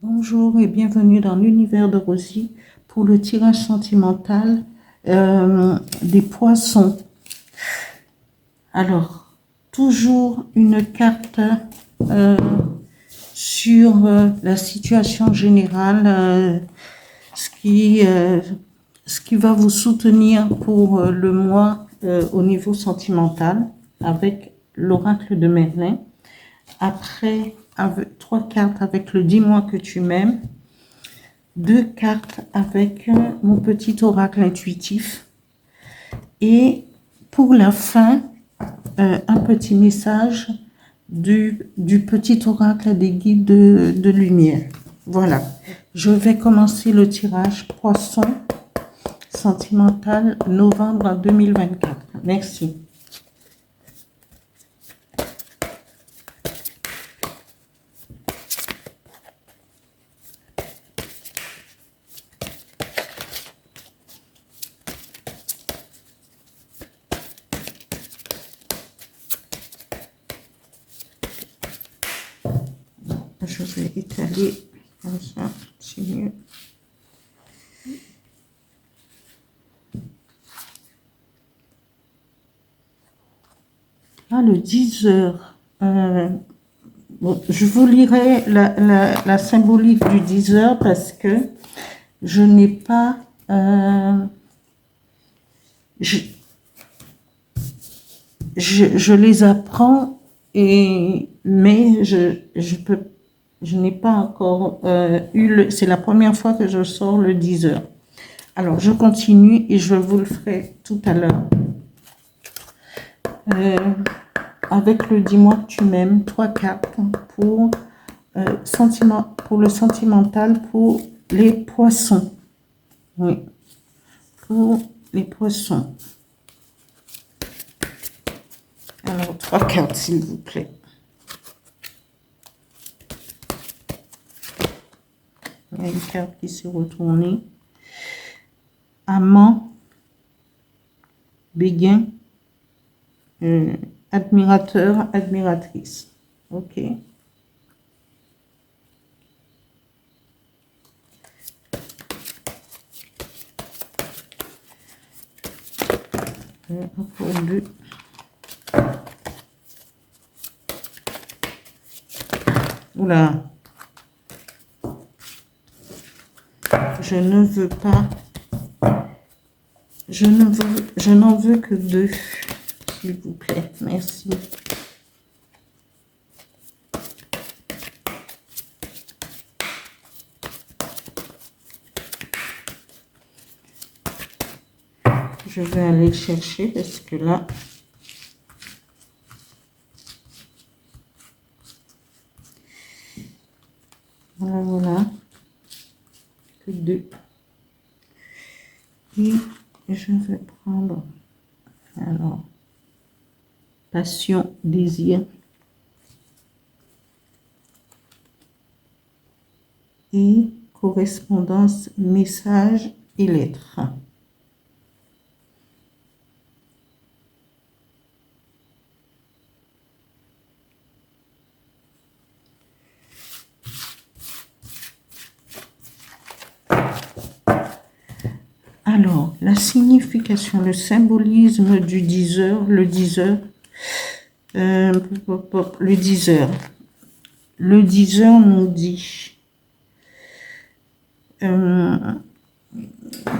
Bonjour et bienvenue dans l'univers de Rosie pour le tirage sentimental des poissons. Alors, toujours une carte euh, sur la situation générale, ce qui va vous soutenir pour le mois au niveau sentimental avec l'oracle de Merlin. Après, avec 3 cartes avec le dis-moi que tu m'aimes. 2 cartes avec mon petit oracle intuitif. Et pour la fin, un petit message du petit oracle des guides de lumière. Voilà. Je vais commencer le tirage poisson sentimental novembre 2024. Merci. Je vais étaler comme ça, c'est mieux. Ah, le 10 heures. Bon, je vous lirai la symbolique du 10 heures parce que je n'ai pas... je les apprends, mais je n'ai pas encore c'est la première fois que je sors le 10 heures. Alors, je continue et je vous le ferai tout à l'heure. Avec le dis-moi que tu m'aimes, 3 cartes pour, pour le sentimental pour les poissons. Oui, pour les poissons. Alors, 3 cartes, s'il vous plaît. Il y a une carte qui s'est retournée. Amant, béguin, admirateur, admiratrice. Ok. Encore 2. Oula. Je ne veux pas. Je n'en veux que 2, s'il vous plaît. Merci. Je vais aller le chercher parce que là... Voilà. Que 2. Et je vais prendre... Alors... Passion, désir. Et correspondance, message et lettres. Alors, la signification, le symbolisme du 10 heures, le 10 heures, le 10 heures. Le 10 heures nous dit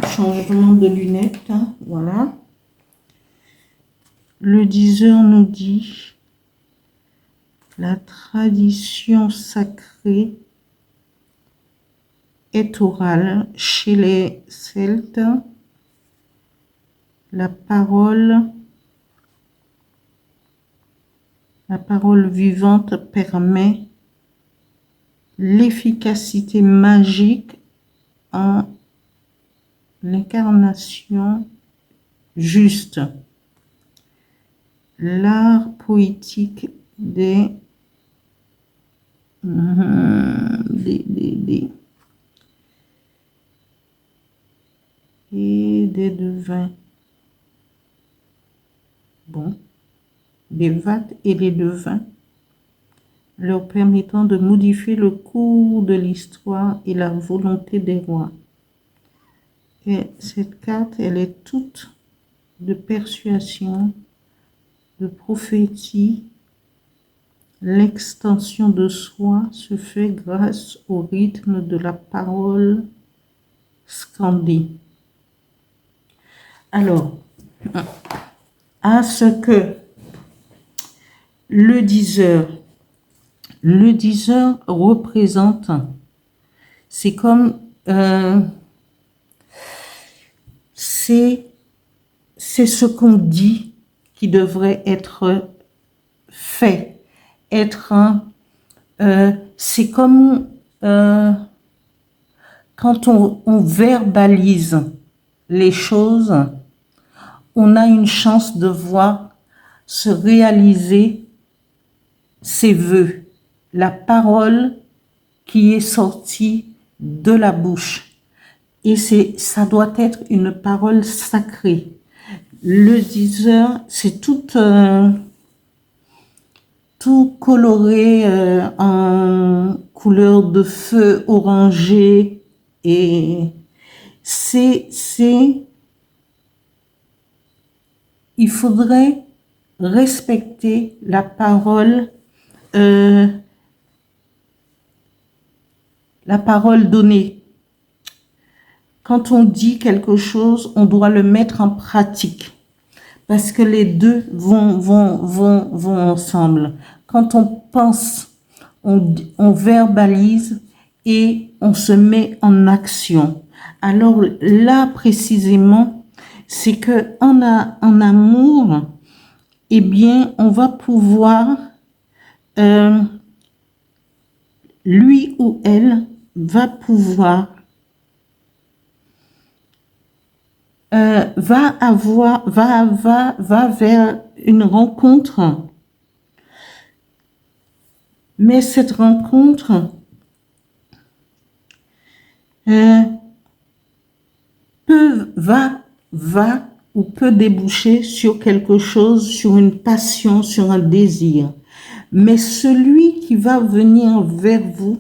changement de lunettes, hein, voilà. Le 10 heures nous dit la tradition sacrée est orale chez les Celtes. La parole vivante permet l'efficacité magique en l'incarnation juste. L'art poétique des et des devins. Bon, des vates et les devins. leur permettant de modifier le cours de l'histoire et la volonté des rois. Et cette carte, elle est toute de persuasion, de prophétie. L'extension de soi se fait grâce au rythme de la parole scandée. Alors, à ce que le diseur représente, c'est comme, c'est ce qu'on dit qui devrait être fait. C'est comme quand on verbalise les choses, on a une chance de voir se réaliser ses vœux, la parole qui est sortie de la bouche. Et ça doit être une parole sacrée. Le diseur, c'est tout coloré en couleur de feu orangé, et il faudrait respecter la parole donnée. Quand on dit quelque chose, on doit le mettre en pratique, parce que les deux vont ensemble. Quand on pense, on verbalise et on se met en action. Alors là, précisément, c'est que en amour, eh bien, on va pouvoir, lui ou elle va pouvoir, va vers une rencontre. Mais cette rencontre peut déboucher sur quelque chose, sur une passion, sur un désir. Mais celui qui va venir vers vous,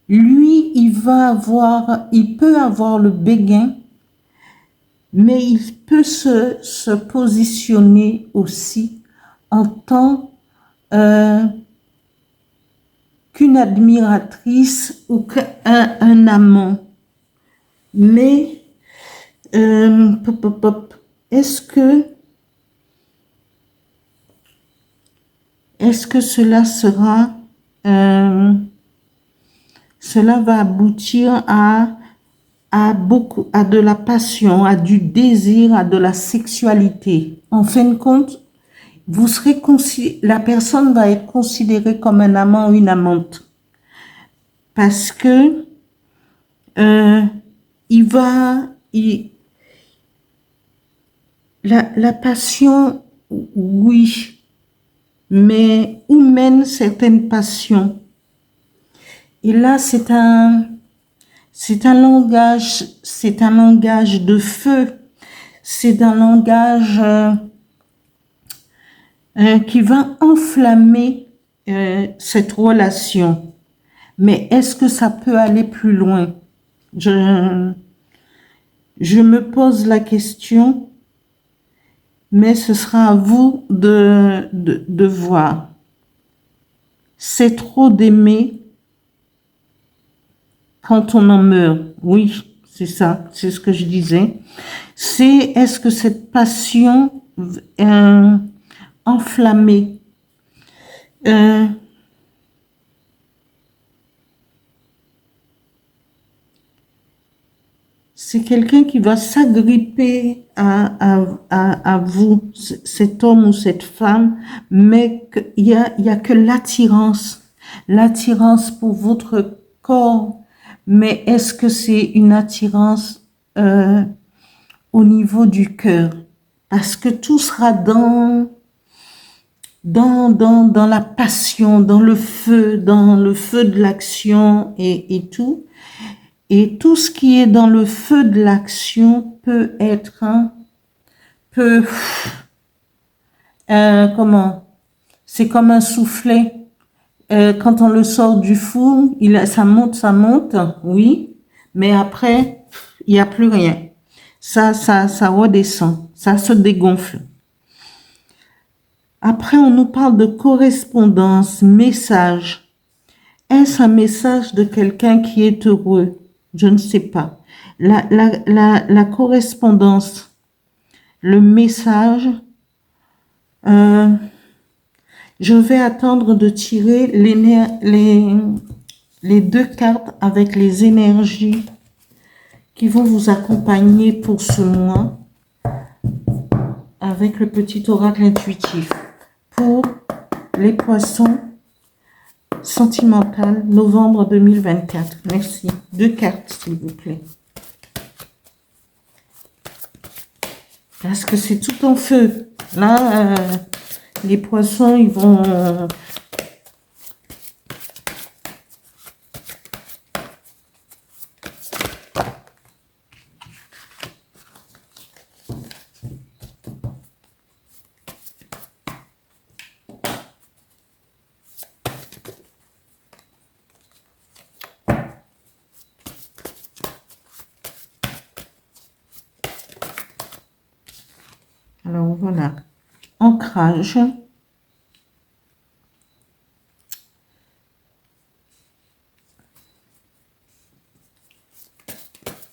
lui, il peut avoir le béguin, mais il peut se positionner aussi en tant qu'une admiratrice ou qu'un amant. Mais est-ce que cela va aboutir à de la passion, à du désir, à de la sexualité? En fin de compte, la personne va être considérée comme un amant ou une amante, parce que la passion, oui, mais où mènent certaines passions? Et là, c'est un langage de feu, c'est un langage qui va enflammer cette relation. Mais est-ce que ça peut aller plus loin? Je me pose la question, mais ce sera à vous de voir. C'est trop d'aimer quand on en meurt. Oui, c'est ça, c'est ce que je disais. Est-ce que cette passion enflammée c'est quelqu'un qui va s'agripper à vous, cet homme ou cette femme, mais il y a que l'attirance pour votre corps. Mais est-ce que c'est une attirance au niveau du cœur? Parce que tout sera dans la passion, dans le feu de l'action et tout. Et tout ce qui est dans le feu de l'action peut c'est comme un soufflet. Quand on le sort du four, ça monte, oui, mais après, il n'y a plus rien. Ça redescend, ça se dégonfle. Après, on nous parle de correspondance, message. Est-ce un message de quelqu'un qui est heureux? Je ne sais pas. La correspondance, le message, je vais attendre de tirer les deux cartes avec les énergies qui vont vous accompagner pour ce mois avec le petit oracle intuitif. Pour les poissons, sentimental, novembre 2024. Merci. Deux cartes, s'il vous plaît. Parce que c'est tout en feu. Là, les poissons, ils vont... Alors, voilà. Ancrage.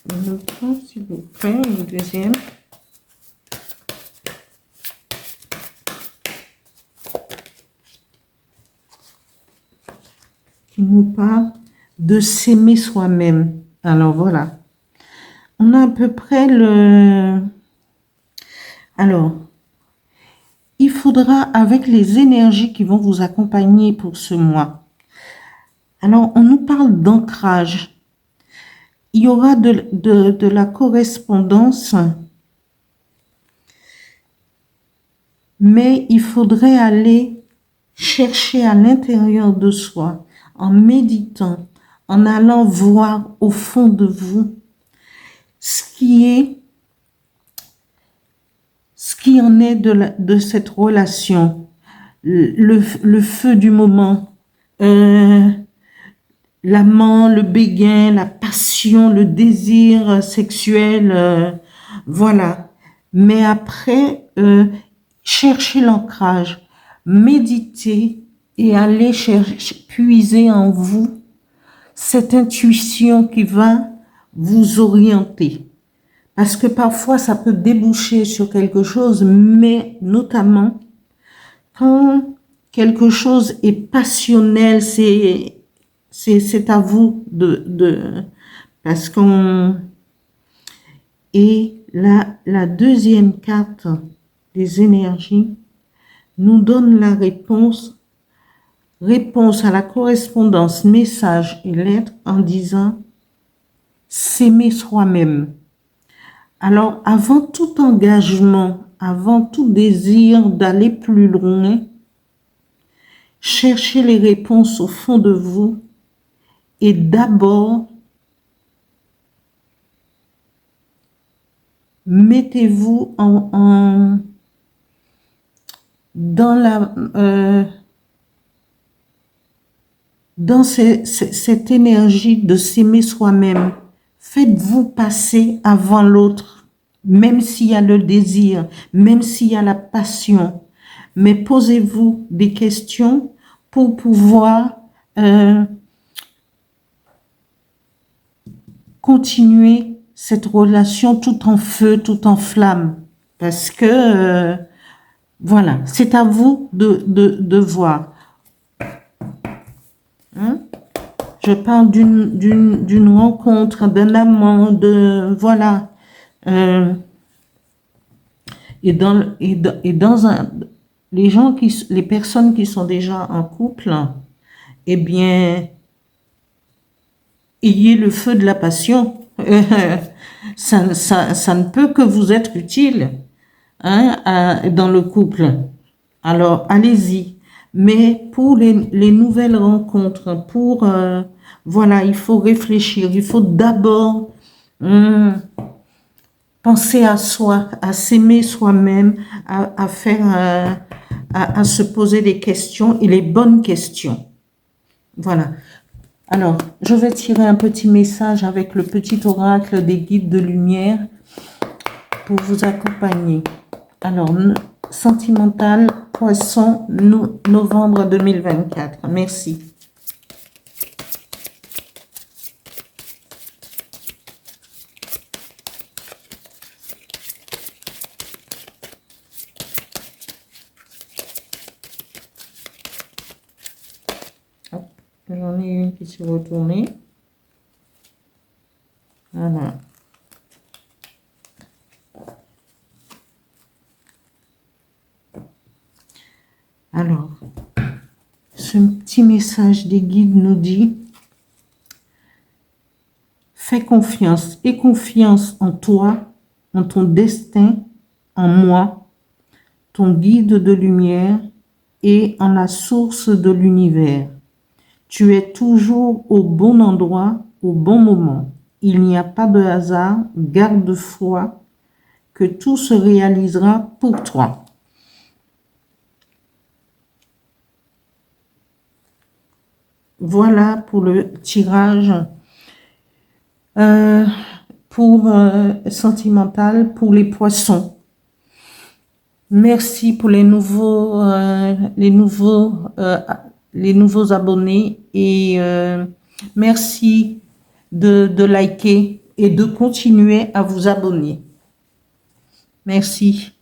Une autre, s'il vous plaît, une deuxième. Qui nous parle de s'aimer soi-même. Alors, voilà. On a à peu près le... Alors, il faudra, avec les énergies qui vont vous accompagner pour ce mois. Alors, on nous parle d'ancrage. Il y aura de la correspondance, mais il faudrait aller chercher à l'intérieur de soi, en méditant, en allant voir au fond de vous ce qui en est de cette relation, le feu du moment, l'amant, le béguin, la passion, le désir sexuel, voilà. Mais après, cherchez l'ancrage, méditez et allez puiser en vous cette intuition qui va vous orienter. Parce que parfois, ça peut déboucher sur quelque chose, mais notamment quand quelque chose est passionnel, c'est à vous parce qu'on... Et la deuxième carte des énergies nous donne la réponse à la correspondance, message et lettre en disant s'aimer soi-même. Alors, avant tout engagement, avant tout désir d'aller plus loin, cherchez les réponses au fond de vous et d'abord, mettez-vous dans cette énergie de s'aimer soi-même. Faites-vous passer avant l'autre, même s'il y a le désir, même s'il y a la passion. Mais posez-vous des questions pour pouvoir continuer cette relation tout en feu, tout en flamme. Parce que, voilà, c'est à vous de voir. Hein? Je parle d'une rencontre, d'un amant, voilà. Les personnes qui sont déjà en couple, eh bien, ayez le feu de la passion. Ça ne peut que vous être utile, hein, dans le couple. Alors, allez-y. Mais pour les nouvelles rencontres, voilà, il faut réfléchir. Il faut d'abord penser à soi, à s'aimer soi-même, à faire, à se poser des questions et les bonnes questions. Voilà. Alors, je vais tirer un petit message avec le petit oracle des guides de lumière pour vous accompagner. Alors, sentimental, poisson, novembre 2024. Merci. J'en ai une qui s'est retournée. Voilà. Alors, ce petit message des guides nous dit: fais confiance, aie confiance en toi, en ton destin, en moi, ton guide de lumière et en la source de l'univers. Tu es toujours au bon endroit, au bon moment. Il n'y a pas de hasard, garde foi, que tout se réalisera pour toi. Voilà pour le tirage pour sentimental pour les poissons. Merci pour les nouveaux abonnés et merci de liker et de continuer à vous abonner. Merci.